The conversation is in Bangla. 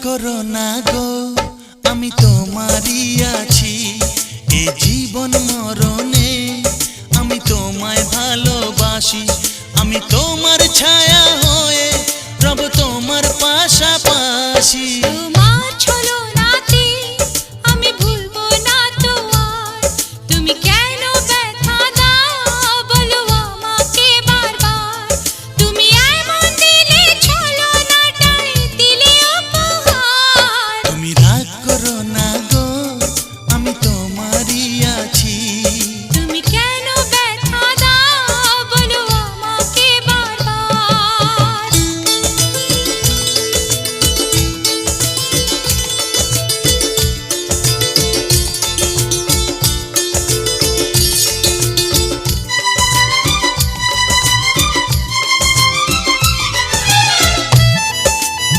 করো না গো, আমি তোমারই আছি। এ জীবন মরণে আমি তোমায় ভালোবাসি। আমি তোমার ছায়া হয়ে রব তোমার পাশাপাশি।